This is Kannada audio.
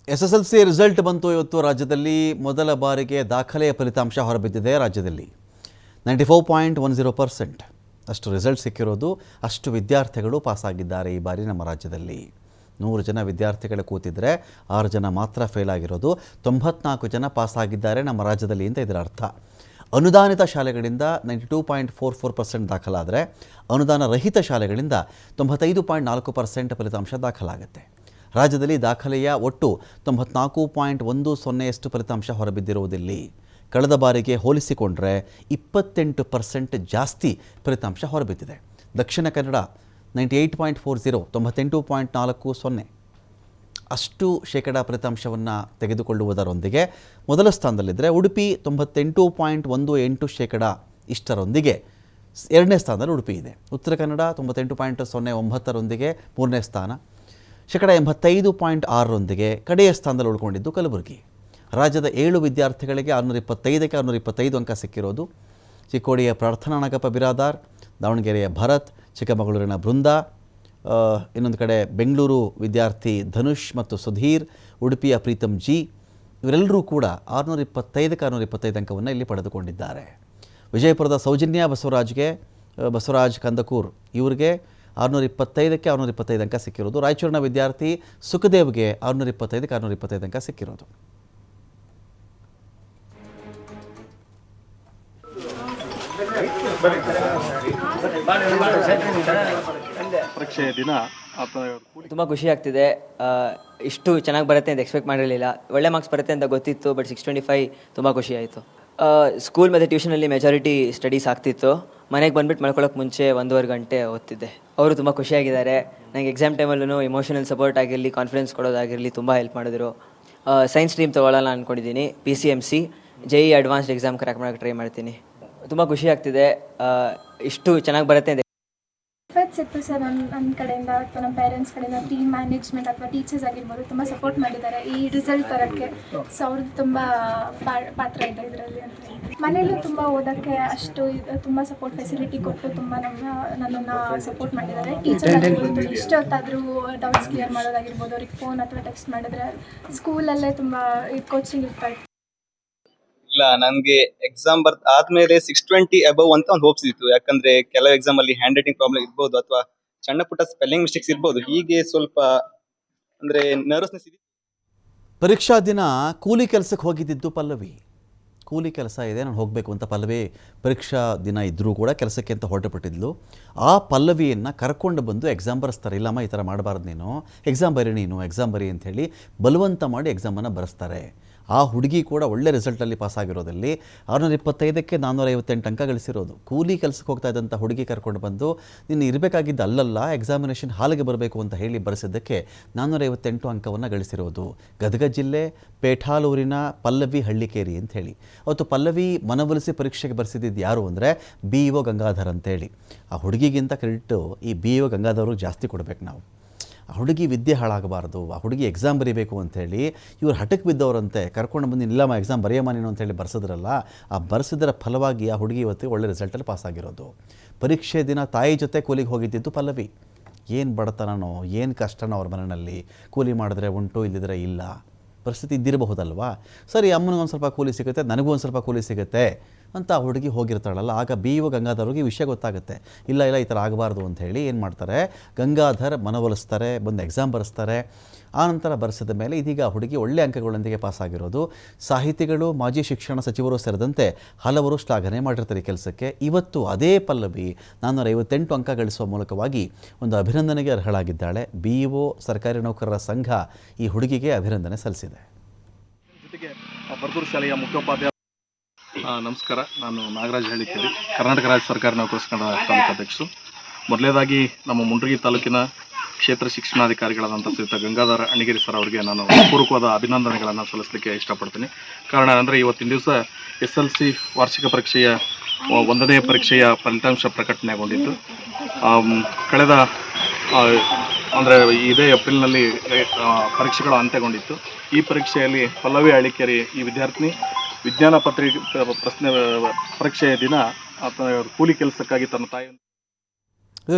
SSLC ರಿಸಲ್ಟ್ ಬಂತು ಇವತ್ತು ರಾಜ್ಯದಲ್ಲಿ ಮೊದಲ ಬಾರಿಗೆ ದಾಖಲೆಯ ಫಲಿತಾಂಶ ಹೊರಬಿದ್ದಿದೆ ರಾಜ್ಯದಲ್ಲಿ 94.10% ಅಷ್ಟು ರಿಸಲ್ಟ್ ಸಿಕ್ಕಿರೋದು ಅಷ್ಟು ವಿದ್ಯಾರ್ಥಿಗಳು ಪಾಸ್ ಆಗಿದ್ದಾರೆ ಈ ಬಾರಿ ನಮ್ಮ ರಾಜ್ಯದಲ್ಲಿ 100 ಜನ ವಿದ್ಯಾರ್ಥಿಗಳು ಕೂತಿದ್ರೆ 6 ಜನ ಮಾತ್ರ ಫೇಲ್ ಆಗಿರೋದು 94 ಜನ ಪಾಸ್ ಆಗಿದ್ದಾರೆ ನಮ್ಮ ರಾಜ್ಯದಲ್ಲಿ ಅಂತ ಇದರ ಅರ್ಥ ಅನುದಾನಿತ ಶಾಲೆಗಳಿಂದ 92.44% ದಾಖಲಾದರೆ ಅನುದಾನ ರಹಿತ ಶಾಲೆಗಳಿಂದ 95.4% ಫಲಿತಾಂಶ ದಾಖಲಾಗುತ್ತೆ ರಾಜ್ಯದಲ್ಲಿ ದಾಖಲೆಯ ಒಟ್ಟು 94.10% ಫಲಿತಾಂಶ ಹೊರಬಿದ್ದಿರುವುದಿಲ್ಲಿ ಕಳೆದ ಬಾರಿಗೆ ಹೋಲಿಸಿಕೊಂಡ್ರೆ 28% ಜಾಸ್ತಿ ಫಲಿತಾಂಶ ಹೊರಬಿದ್ದಿದೆ ದಕ್ಷಿಣ ಕನ್ನಡ 98.40 98.40 ಅಷ್ಟು ಶೇಕಡಾ ಫಲಿತಾಂಶವನ್ನು ತೆಗೆದುಕೊಳ್ಳುವುದರೊಂದಿಗೆ ಮೊದಲ ಸ್ಥಾನದಲ್ಲಿದ್ದರೆ ಉಡುಪಿ 98.18% ಇಷ್ಟರೊಂದಿಗೆ ಎರಡನೇ ಸ್ಥಾನದಲ್ಲಿ ಉಡುಪಿ ಇದೆ ಉತ್ತರ ಕನ್ನಡ 98.09 ಮೂರನೇ ಸ್ಥಾನ ಶೇಕಡ 85.6 ಕಡೆಯ ಸ್ಥಾನದಲ್ಲಿ ಉಳ್ಕೊಂಡಿದ್ದು ಕಲಬುರಗಿ ರಾಜ್ಯದ 7 ವಿದ್ಯಾರ್ಥಿಗಳಿಗೆ 625ಕ್ಕೆ 625 ಅಂಕ ಸಿಕ್ಕಿರೋದು ಚಿಕ್ಕೋಡಿಯ ಪ್ರಾರ್ಥನಾ ನಾಗಪ್ಪ ಬಿರಾದಾರ್ ದಾವಣಗೆರೆಯ ಭರತ್ ಚಿಕ್ಕಮಗಳೂರಿನ ಬೃಂದ ಇನ್ನೊಂದು ಕಡೆ ಬೆಂಗಳೂರು ವಿದ್ಯಾರ್ಥಿ ಧನುಷ್ ಮತ್ತು ಸುಧೀರ್ ಉಡುಪಿಯ ಪ್ರೀತಮ್ ಜಿ ಇವರೆಲ್ಲರೂ ಕೂಡ 625ಕ್ಕೆ 625 ಅಂಕವನ್ನು ಇಲ್ಲಿ ಪಡೆದುಕೊಂಡಿದ್ದಾರೆ ವಿಜಯಪುರದ ಸೌಜನ್ಯ ಬಸವರಾಜ್ ಕಂದಕೂರ್ ಇವರಿಗೆ 625ಕ್ಕೆ 625 ಅಂಕ ಸಿಕ್ಕಿರೋದು ರಾಯಚೂರಿನ ವಿದ್ಯಾರ್ಥಿ ಸುಖದೇವ್ಗೆ 625ಕ್ಕೆ 625 ಅಂಕ ಸಿಕ್ಕಿರೋದು ಪರೀಕ್ಷೆಯ ದಿನ ತುಂಬ ಖುಷಿ ಆಗ್ತಿದೆ ಇಷ್ಟು ಚೆನ್ನಾಗಿ ಬರುತ್ತೆ ಅಂತ ಎಕ್ಸ್ಪೆಕ್ಟ್ ಮಾಡಿರಲಿಲ್ಲ ಒಳ್ಳೆ ಮಾರ್ಕ್ಸ್ ಬರುತ್ತೆ ಅಂತ ಗೊತ್ತಿತ್ತು ಬಟ್ 625 ತುಂಬ ಖುಷಿ ಆಯಿತು ಸ್ಕೂಲ್ ಮತ್ತು ಟ್ಯೂಷನಲ್ಲಿ ಮೆಜಾರಿಟಿ ಸ್ಟಡೀಸ್ ಆಗ್ತಿತ್ತು ಮನೆಗೆ ಬಂದುಬಿಟ್ಟು ಮಲ್ಕೊಳ್ಳೋಕೆ ಮುಂಚೆ 1.5 ಗಂಟೆ ಓದ್ತಿದ್ದೆ ಅವರು ತುಂಬ ಖುಷಿಯಾಗಿದ್ದಾರೆ ನನಗೆ ಎಕ್ಸಾಮ್ ಟೈಮಲ್ಲೂ ಇಮೋಷನಲ್ ಸಪೋರ್ಟ್ ಆಗಿರಲಿ ಕಾನ್ಫಿಡೆನ್ಸ್ ಕೊಡೋದಾಗಿರಲಿ ತುಂಬ ಹೆಲ್ಪ್ ಮಾಡಿದ್ರು ಸೈನ್ಸ್ ಸ್ಟ್ರೀಮ್ ತೊಗೊಳ್ಳೋಣ ಅಂದ್ಕೊಂಡಿದ್ದೀನಿ PCMC JEE advanced exam crack ಮಾಡೋಕ್ಕೆ ಟ್ರೈ ಮಾಡ್ತೀನಿ ತುಂಬ ಖುಷಿ ಆಗ್ತಿದೆ ಇಷ್ಟು ಚೆನ್ನಾಗಿ ಬರುತ್ತೆ ಅಂತ ಎಫರ್ಟ್ಸ್ ಇತ್ತು ಸರ್ ನನ್ನ ಕಡೆಯಿಂದ ಅಥವಾ ನಮ್ಮ ಪೇರೆಂಟ್ಸ್ ಕಡೆಯಿಂದ ಟೀಮ್ ಮ್ಯಾನೇಜ್ಮೆಂಟ್ ಅಥವಾ ಟೀಚರ್ಸ್ ಆಗಿರ್ಬೋದು ತುಂಬ ಸಪೋರ್ಟ್ ಮಾಡಿದ್ದಾರೆ ಈ ರಿಸಲ್ಟ್ ತರೋಕ್ಕೆ ಸೊ ಅವ್ರದ್ದು ತುಂಬ ಪಾತ್ರ ಇದೆ ಇದರಲ್ಲಿ ಅಂತ ಮನೆಯಲ್ಲೂ ತುಂಬ ಓದೋಕ್ಕೆ ಅಷ್ಟು ತುಂಬ ಸಪೋರ್ಟ್ ಫೆಸಿಲಿಟಿ ಕೊಟ್ಟು ತುಂಬ ನನ್ನನ್ನು ಸಪೋರ್ಟ್ ಮಾಡಿದ್ದಾರೆ ಟೀಚರ್ ಆಗಿರ್ಬೋದು ಇಷ್ಟೊತ್ತಾದರೂ ಡೌಟ್ಸ್ ಕ್ಲಿಯರ್ ಮಾಡೋದಾಗಿರ್ಬೋದು ಅವ್ರಿಗೆ ಫೋನ್ ಅಥವಾ ಟೆಕ್ಸ್ಟ್ ಮಾಡಿದ್ರೆ ಸ್ಕೂಲಲ್ಲೇ ತುಂಬ ಕೋಚಿಂಗ್ ಇರ್ತಾ ಇತ್ತು ಇಲ್ಲ ನನಗೆ ಎಕ್ಸಾಮ್ ಆದ್ಮೇಲೆ 620 ಅಬವ್ ಅಂತ ಒಂದು ಹೋಪ್ಸ್ ಇತ್ತು ಯಾಕಂದ್ರೆ ಕೆಲವು ಎಕ್ಸಾಮ್ ಅಲ್ಲಿ ಹ್ಯಾಂಡ್ ರೈಟಿಂಗ್ ಪ್ರಾಬ್ಲಮ್ ಇರ್ಬೋದು ಅಥವಾ ಸಣ್ಣ ಪುಟ್ಟ ಸ್ಪೆಲ್ಲಿಂಗ್ ಮಿಸ್ಟೇಕ್ಸ್ ಇರ್ಬೋದು ಹೀಗೆ ಸ್ವಲ್ಪ ಅಂದ್ರೆ ನರ್ವಸ್ನೆಸ್ ಇದೆ ಪರೀಕ್ಷಾ ದಿನ ಕೂಲಿ ಕೆಲಸಕ್ಕೆ ಹೋಗಿದ್ದು ಪಲ್ಲವಿ ಕೂಲಿ ಕೆಲಸ ಇದೆ ನಾನು ಹೋಗಬೇಕು ಅಂತ ಪಲ್ಲವಿ ಪರೀಕ್ಷಾ ದಿನ ಇದ್ದರೂ ಕೂಡ ಕೆಲಸಕ್ಕೆ ಅಂತ ಹೊರಟುಬಿಟ್ಟಿದ್ಲು ಆ ಪಲ್ಲವಿಯನ್ನು ಕರ್ಕೊಂಡು ಬಂದು ಎಕ್ಸಾಮ್ ಬರೆಸ್ತಾರೆ ಇಲ್ಲಮ್ಮ ಈ ಥರ ಮಾಡಬಾರ್ದು ನೀನು ಎಕ್ಸಾಮ್ ಬರಿ ಅಂಥೇಳಿ ಬಲವಂತ ಮಾಡಿ ಎಕ್ಸಾಮನ್ನು ಬರೆಸ್ತಾರೆ ಆ ಹುಡುಗಿ ಕೂಡ ಒಳ್ಳೆ ರಿಸಲ್ಟಲ್ಲಿ ಪಾಸ್ ಆಗಿರೋದಲ್ಲಿ 625ಕ್ಕೆ 458 ಅಂಕ ಗಳಿಸಿರೋದು ಕೂಲಿ ಕೆಲಸಕ್ಕೆ ಹೋಗ್ತಾ ಇದ್ದಂಥ ಹುಡುಗಿ ಕರ್ಕೊಂಡು ಬಂದು ನೀನು ಇರಬೇಕಾಗಿದ್ದು ಅಲ್ಲಲ್ಲ ಎಕ್ಸಾಮಿನೇಷನ್ ಹಾಲಿಗೆ ಬರಬೇಕು ಅಂತ ಹೇಳಿ ಬರೆಸಿದ್ದಕ್ಕೆ 458 ಅಂಕವನ್ನು ಗಳಿಸಿರೋದು ಗದಗ ಜಿಲ್ಲೆ ಪೇಠಾಲೂರಿನ ಪಲ್ಲವಿ ಹಳ್ಳಿಕೇರಿ ಅಂತ ಹೇಳಿ ಅವತ್ತು ಪಲ್ಲವಿ ಮನವೊಲಿಸಿ ಪರೀಕ್ಷೆಗೆ ಬರೆಸಿದ್ದು ಯಾರು ಅಂದರೆ BEO ಗಂಗಾಧರ್ ಅಂತೇಳಿ ಆ ಹುಡುಗಿಗಿಂತ ಕ್ರೆಡಿಟು ಈ BEO ಗಂಗಾಧರ್ಗೆ ಜಾಸ್ತಿ ಕೊಡಬೇಕು ನಾವು ಆ ಹುಡುಗಿ ವಿದ್ಯೆ ಹಾಳಾಗಬಾರ್ದು ಆ ಹುಡುಗಿ ಎಕ್ಸಾಮ್ ಬರೀಬೇಕು ಅಂಥೇಳಿ ಇವ್ರು ಹಠಕ್ಕೆ ಬಿದ್ದವರಂತೆ ಕರ್ಕೊಂಡು ಬಂದು ಇಲ್ಲಮ್ಮ ಎಕ್ಸಾಮ್ ಬರೆಯಮ್ಮ ನೀನು ಅಂತೇಳಿ ಬರೆಸಿದ್ರಲ್ಲ ಆ ಬರೆಸಿದ್ರ ಫಲವಾಗಿ ಆ ಹುಡುಗಿ ಇವತ್ತು ಒಳ್ಳೆ ರಿಸಲ್ಟಲ್ಲಿ ಪಾಸ್ ಆಗಿರೋದು ಪರೀಕ್ಷೆ ದಿನ ತಾಯಿ ಜೊತೆ ಕೂಲಿಗೆ ಹೋಗಿದ್ದಿದ್ದು ಪಲ್ಲವಿ ಏನು ಬಡತನನೋ ಏನು ಕಷ್ಟನೋ ಅವ್ರ ಮನೆಯಲ್ಲಿ ಕೂಲಿ ಮಾಡಿದ್ರೆ ಉಂಟು ಇಲ್ಲದಿದ್ರೆ ಇಲ್ಲ ಪರಿಸ್ಥಿತಿ ಇದ್ದಿರಬಹುದಲ್ವಾ ಸರಿ ಅಮ್ಮನಿಗೊಂದು ಸ್ವಲ್ಪ ಕೂಲಿ ಸಿಗುತ್ತೆ ನನಗೂ ಒಂದು ಸ್ವಲ್ಪ ಕೂಲಿ ಸಿಗುತ್ತೆ ಅಂತ ಆ ಹುಡುಗಿ ಹೋಗಿರ್ತಾಳಲ್ಲ ಆಗ BEO ಗಂಗಾಧರ್ಗೆ ಈ ವಿಷಯ ಗೊತ್ತಾಗುತ್ತೆ ಇಲ್ಲ ಈ ಥರ ಆಗಬಾರ್ದು ಅಂತ ಹೇಳಿ ಏನು ಮಾಡ್ತಾರೆ ಗಂಗಾಧರ್ ಮನವೊಲಿಸ್ತಾರೆ ಬಂದು ಎಕ್ಸಾಮ್ ಬರೆಸ್ತಾರೆ ಆನಂತರ ಬರೆಸಿದ ಮೇಲೆ ಇದೀಗ ಆ ಹುಡುಗಿ ಒಳ್ಳೆ ಅಂಕಗಳೊಂದಿಗೆ ಪಾಸ್ ಆಗಿರೋದು ಸಾಹಿತಿಗಳು ಮಾಜಿ ಶಿಕ್ಷಣ ಸಚಿವರು ಸೇರಿದಂತೆ ಹಲವರು ಶ್ಲಾಘನೆ ಮಾಡಿರ್ತಾರೆ ಕೆಲಸಕ್ಕೆ ಇವತ್ತು ಅದೇ ಪಲ್ಲವಿ 458 ಅಂಕ ಗಳಿಸುವ ಮೂಲಕವಾಗಿ ಒಂದು ಅಭಿನಂದನೆಗೆ ಅರ್ಹಳಾಗಿದ್ದಾಳೆ BEO ಸರ್ಕಾರಿ ನೌಕರರ ಸಂಘ ಈ ಹುಡುಗಿಗೆ ಅಭಿನಂದನೆ ಸಲ್ಲಿಸಿದೆ ಜೊತೆಗೆ ಬರ್ತೂರು ಶಾಲೆಯ ಮುಖ್ಯೋಪಾಧ್ಯಾಯ ನಮಸ್ಕಾರ ನಾನು ನಾಗರಾಜ್ ಹಳ್ಳಿಕೇರಿ ಕರ್ನಾಟಕ ರಾಜ್ಯ ಸರ್ಕಾರಿ ನೌಕರರ ಸಂಘದ ತಾಲೂಕು ಅಧ್ಯಕ್ಷರು ಮೊದಲನೇದಾಗಿ ನಮ್ಮ ಮುಂಡ್ರಗಿ ತಾಲೂಕಿನ ಕ್ಷೇತ್ರ ಶಿಕ್ಷಣಾಧಿಕಾರಿಗಳಾದಂಥ ಶ್ರೀಯುತ ಗಂಗಾಧರ ಅಣಿಗೇರಿ ಸರ್ ಅವರಿಗೆ ನಾನು ಪೂರ್ವಕವಾದ ಅಭಿನಂದನೆಗಳನ್ನು ಸಲ್ಲಿಸಲಿಕ್ಕೆ ಇಷ್ಟಪಡ್ತೀನಿ ಕಾರಣ ಅಂದರೆ ಇವತ್ತಿನ ದಿವಸ SSLC ವಾರ್ಷಿಕ ಪರೀಕ್ಷೆಯ 1ನೇ ಪರೀಕ್ಷೆಯ ಫಲಿತಾಂಶ ಪ್ರಕಟಣೆಗೊಂಡಿದ್ದು ಕಳೆದ ಅಂದರೆ ಇದೇ ಏಪ್ರಿಲ್ನಲ್ಲಿ ಪರೀಕ್ಷೆಗಳು ಅಂತ್ಯಗೊಂಡಿತ್ತು ಈ ಪರೀಕ್ಷೆಯಲ್ಲಿ ಪಲ್ಲವಿ ಹಳ್ಳಿಕೇರಿ ಈ ವಿದ್ಯಾರ್ಥಿನಿ ವಿಜ್ಞಾನ ಪರೀಕ್ಷೆಯ ದಿನ ಕೂಲಿ ಕೆಲಸಕ್ಕಾಗಿ ತನ್ನ ತಾಯಿ